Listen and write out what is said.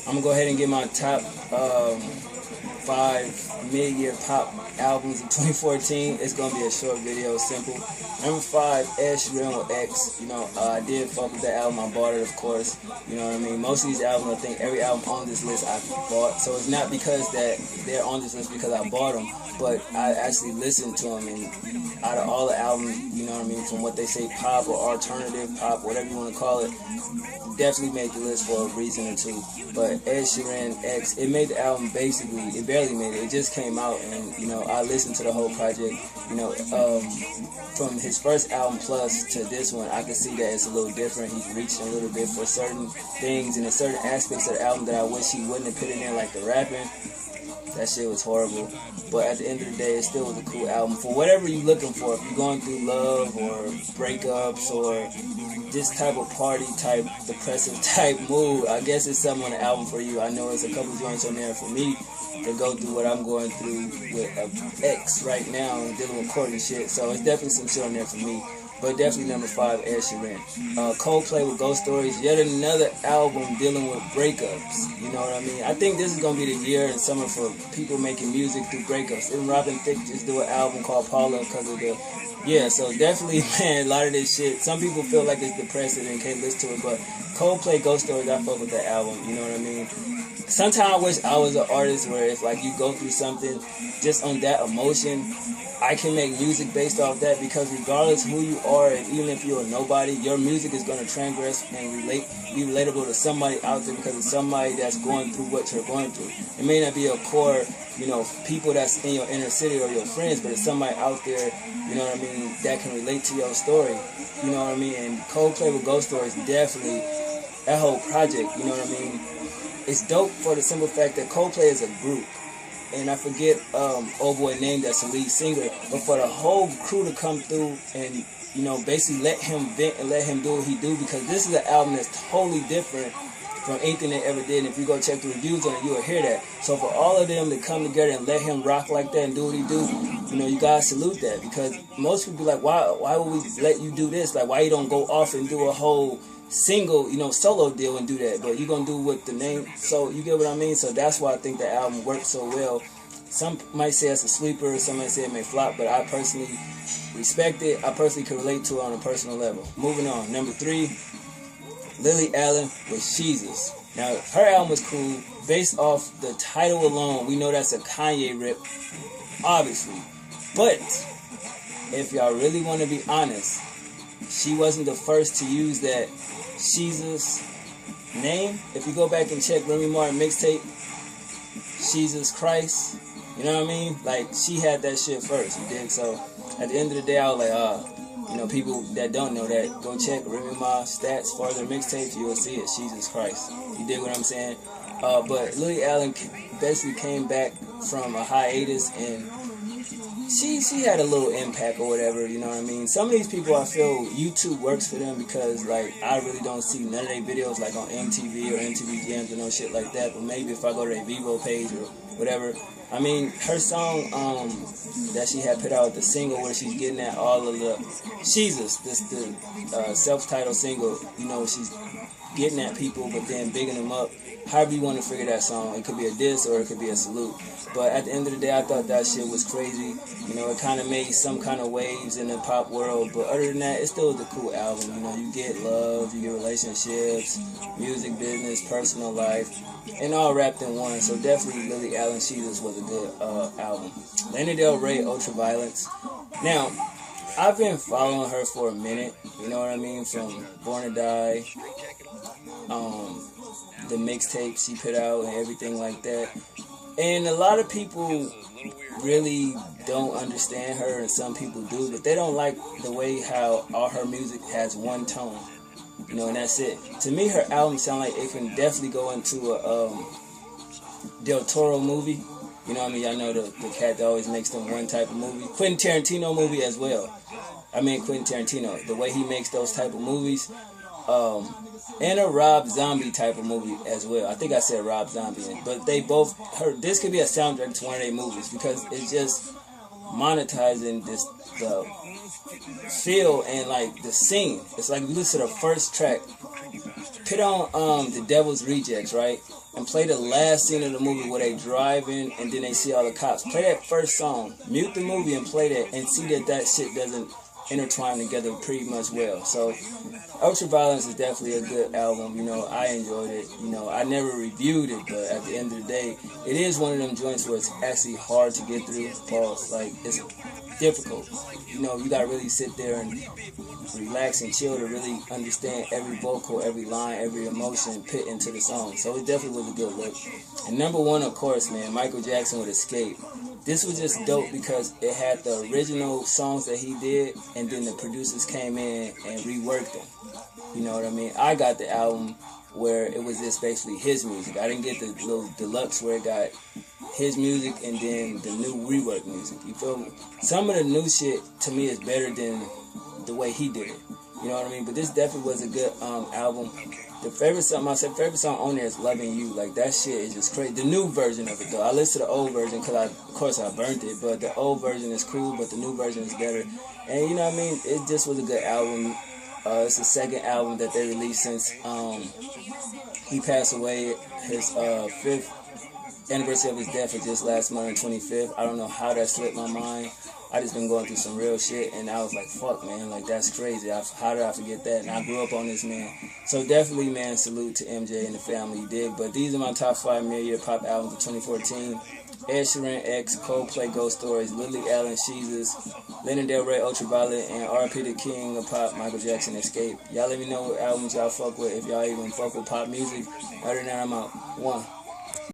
I'm gonna go ahead and get my top 5 mid-year pop albums of 2014. It's gonna be a short video, simple. Number 5, Ed Sheeran with X. You know, I did fuck with that album. I bought it, of course. You know what I mean? Most of these albums, I think every album on this list I bought. So it's not because that they're on this list because I bought them, but I actually listened to them. And out of all the albums, you know what I mean, from what they say, pop or alternative pop, whatever you want to call it, definitely made the list for a reason or two. But Ed Sheeran X, it made the album basically, it barely made it. It just came out, and you know, I listened to the whole project. You know, from his first album Plus to this one, I can see that it's a little different. He's reached a little bit for certain things and in certain aspects of the album that I wish he wouldn't have put in there, like the rapping. That shit was horrible. But at the end of the day, it still was a cool album. For whatever you're looking for, if you're going through love or breakups or this type of party type, depressive type mood, I guess it's something on the album for you. I know it's a couple joints on there for me to go through what I'm going through with an ex right now and dealing with court and shit. So it's definitely some shit on there for me. But definitely number 5, Ed Sheeran. Coldplay with Ghost Stories, yet another album dealing with breakups. You know what I mean? I think this is going to be the year and summer for people making music through breakups. Even Robin Thicke just do an album called Paula because of the... Yeah, so definitely, man, a lot of this shit. Some people feel like it's depressing and can't listen to it, but Coldplay Ghost Stories, I fuck with that album. You know what I mean? Sometimes I wish I was an artist where if like you go through something just on that emotion, I can make music based off that, because regardless who you are, and even if you're a nobody, your music is going to transgress and be relatable to somebody out there because it's somebody that's going through what you're going through. It may not be a core, you know, people that's in your inner city or your friends, but it's somebody out there, you know what I mean, that can relate to your story. You know what I mean? And Coldplay with Ghost Stories, definitely, that whole project, you know what I mean? It's dope for the simple fact that Coldplay is a group. And I forget old boy name that's the lead singer, but for the whole crew to come through and, you know, basically let him vent and let him do what he do, because this is an album that's totally different from anything they ever did. And if you go check the reviews on it, you'll hear that. So for all of them to come together and let him rock like that and do what he do, you know, you gotta salute that, because most people be like, why would we let you do this? Like, why you don't go off and do a whole single, you know, solo deal and do that, but you're gonna do with the name, so you get what I mean? So that's why I think the album works so well. Some might say it's a sleeper, some might say it may flop, but I personally respect it. I personally can relate to it on a personal level. Moving on, number 3, Lily Allen with Jesus. Now, her album was cool. Based off the title alone, we know that's a Kanye rip, obviously. But if y'all really want to be honest, she wasn't the first to use that Jesus name. If you go back and check Remy Martin mixtape, Jesus Christ, you know what I mean? Like, she had that shit first, you dig? So at the end of the day, I was like, you know, people that don't know that, go check Remy Ma stats for their mixtapes, you will see it, Jesus Christ. You dig what I'm saying? But Lily Allen basically came back from a hiatus, and she had a little impact or whatever, you know what I mean? Some of these people, I feel YouTube works for them, because like I really don't see none of their videos like on MTV or MTV Jams or no shit like that. But maybe if I go to their Vivo page or whatever, I mean, her song that she had put out, the single where she's getting at all of the Jesus, the self-titled single, you know, she's getting at people but then bigging them up. However you want to figure that song, it could be a diss or it could be a salute. But at the end of the day, I thought that shit was crazy. You know, it kind of made some kind of waves in the pop world. But other than that, it still was a cool album. You know, you get love, you get relationships, music, business, personal life, and all wrapped in one. So definitely Lily Allen Jesus was a good album. Lana Del Rey, Ultraviolence. Now, I've been following her for a minute. You know what I mean? From Born to Die, the mixtape she put out and everything like that. And a lot of people really don't understand her, and some people do, but they don't like the way how all her music has one tone, you know, and that's it. To me, her album sound like it can definitely go into a Del Toro movie. You know what I mean? I know the cat that always makes them one type of movie. Quentin Tarantino movie as well. I mean, Quentin Tarantino, the way he makes those type of movies. And a Rob Zombie type of movie as well. I think I said Rob Zombie, but they both heard this could be a soundtrack to one of their movies, because it's just monetizing the feel and like the scene. It's like if you listen to the first track, put on The Devil's Rejects, right? And play the last scene of the movie where they driving and then they see all the cops. Play that first song, mute the movie and play that, and see that shit doesn't intertwine together pretty much well. So Ultraviolence is definitely a good album. You know, I enjoyed it. You know, I never reviewed it, but at the end of the day, it is one of them joints where it's actually hard to get through. Pause. Like, it's difficult. You know, you gotta really sit there and relax and chill to really understand every vocal, every line, every emotion put into the song. So it definitely was a good look. And number one, of course, man, Michael Jackson with Escape. This was just dope because it had the original songs that he did, and then the producers came in and reworked them. You know what I mean? I got the album where it was just basically his music. I didn't get the little deluxe where it got his music and then the new rework music. You feel me? Some of the new shit to me is better than the way he did it. You know what I mean? But this definitely was a good album. The favorite song on there is Loving You. Like, that shit is just crazy. The new version of it, though. I listened to the old version because, of course, I burnt it. But the old version is cool, but the new version is better. And, you know what I mean? It just was a good album. It's the second album that they released since he passed away. His 5th anniversary of his death was just last month, 25th. I don't know how that slipped my mind. I just been going through some real shit, and I was like, fuck, man, like, that's crazy. How did I forget that? And I grew up on this, man. So definitely, man, salute to MJ and the family, you dig? But these are my top 5 Midyear pop albums of 2014. Ed Sheeran, X, Coldplay, Ghost Stories, Lily Allen, Sheezus, Lana Del Rey, Ultraviolet, and R.P. the King of Pop, Michael Jackson, Escape. Y'all let me know what albums y'all fuck with, if y'all even fuck with pop music. Other than that, I'm out. 1.